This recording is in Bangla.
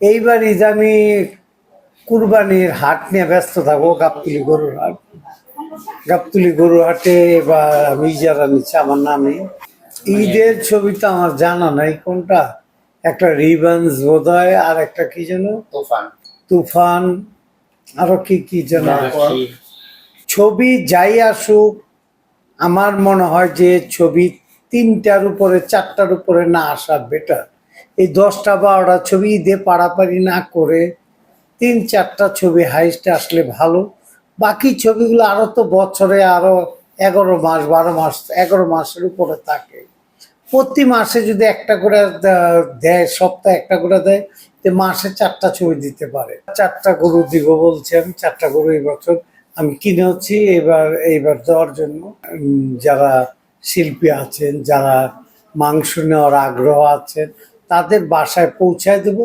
এইবার ঈদ আমি কুরবানির হাট নিয়ে ব্যস্ত থাকবো, গাবতলী গরুর হাট। গাবতলী গরুর হাটে এবার আমি যারা নিচ্ছে আমার নামে। ঈদের ছবি তো আমার জানা নাই কোনটা, একটা রিবন্স বোধ হয়, আর একটা কি যেন তুফান। তুফান, আরো কি কি যেন রাশি। ছবি যাই আসুক, আমার মনে হয় যে ছবি তিনটার উপরে চারটার উপরে না আসা বেটার। এই 10টা 12টা ছবি ঈদে পাড়াপাড়ি না করে 3-4টা ছবি হাইস্টে আসলে ভালো। বাকি ছবিগুলো আরো তো বছরে আরো 11 মাস 12 মাস 11 মাসের উপরে থাকে। প্রতি মাসে যদি একটা করে দেয়, সপ্তাহে একটা করে দেয়, তো মাসে 4টা ছবি দিতে পারে। 4টা গরু দিব বলছি আমি, 4টা গরু এই বছর আমি কিনেছি এইবার দেওয়ার জন্য। যারা শিল্পী আছেন, যারা মাংস নেওয়ার আগ্রহ আছেন, তাদের বাসায় পৌঁছায় দেবো।